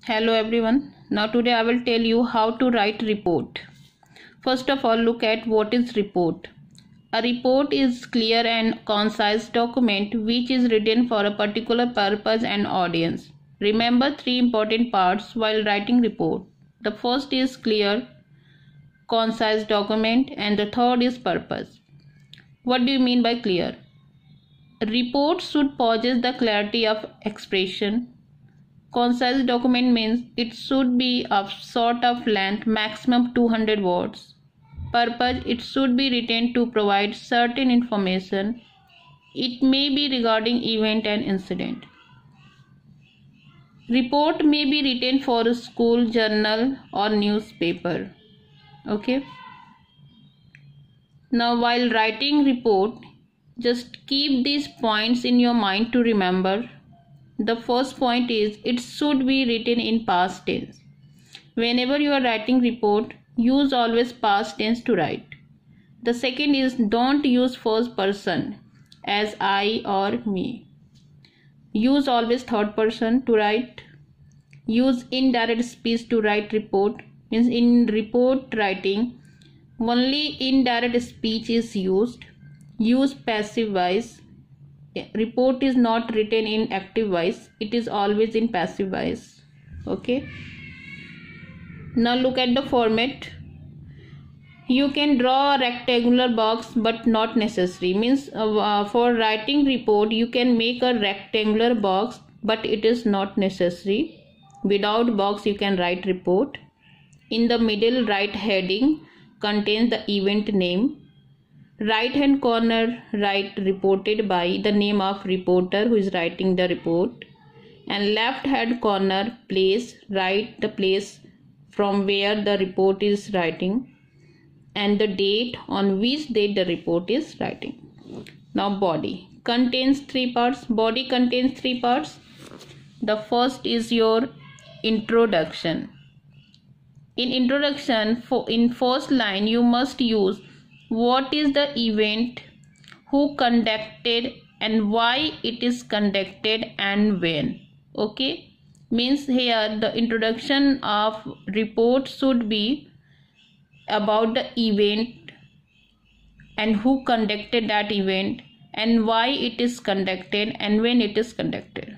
Hello everyone. Now today I will tell you how to write report. First of all, look at what is report. A report is clear and concise document which is written for a particular purpose and audience. Remember three important parts while writing report. The first is clear, concise document, and the third is purpose. What do you mean by clear? A report should possess the clarity of expression. Concise document means it should be of sort of length, maximum 200 words. Purpose, it should be written to provide certain information. It may be regarding event and incident. Report may be written for a school, journal or newspaper. Okay. Now while writing report, just keep these points in your mind to remember. The first point is it should be written in past tense. Whenever you are writing report, use always past tense to write. The second is don't use first person as I or me. Use always third person to write. Use indirect speech to write report. Means in report writing, only indirect speech is used. Use passive voice. Report is not written in active voice, it is always in passive voice. Okay, now look at the format. You can draw a rectangular box but not necessary. Means for writing report you can make a rectangular box but it is not necessary. Without box you can write report. In the middle, write heading contains the event name. Right hand corner, write reported by, the name of reporter who is writing the report, and left hand corner place, write the place from where the report is writing and the date on which date the report is writing. Now body contains three parts. Body contains three parts. The first is your introduction. In introduction, in first line you must use what is the event, who conducted and why it is conducted and when. Okay, means here the introduction of report should be about the event and who conducted that event and why it is conducted and when it is conducted.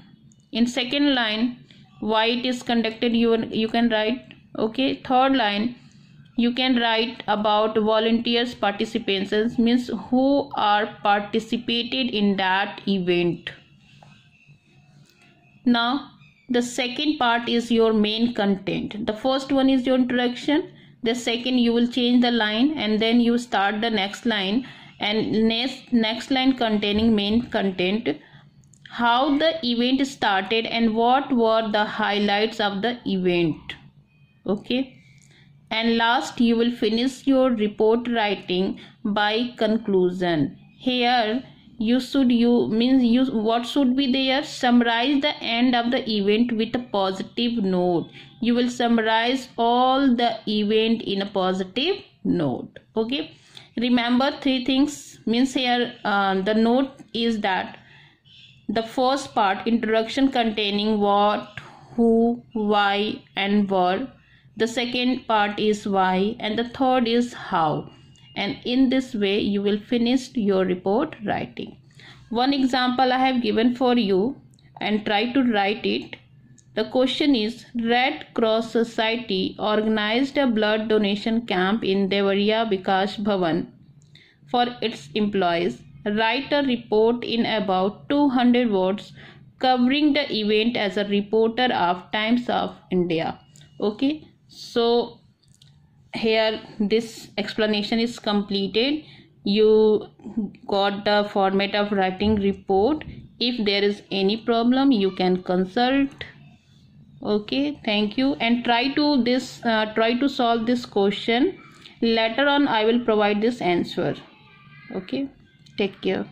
In second line, why it is conducted you can write. Okay, third line you can write about volunteers participations, means who are participated in that event. Now the second part is your main content. The first one is your introduction. The second you will change the line and then you start the next line, and next line containing main content, how the event started and what were the highlights of the event. Okay, and last you will finish your report writing by conclusion. Here what should be there? Summarize the end of the event with a positive note. You will summarize all the event in a positive note. Okay, remember three things. Means here the note is that the first part, introduction containing what, who, why and where. The second part is why and the third is how, and in this way you will finish your report writing. One example I have given for you and try to write it. The question is, Red Cross Society organized a blood donation camp in Devariya Vikas Bhavan for its employees. Write a report in about 200 words covering the event as a reporter of Times of India. Okay, so here this explanation is completed. You got the format of writing report. If there is any problem you can consult. Okay, thank you, and try to solve this question. Later on I will provide this answer. Okay, take care.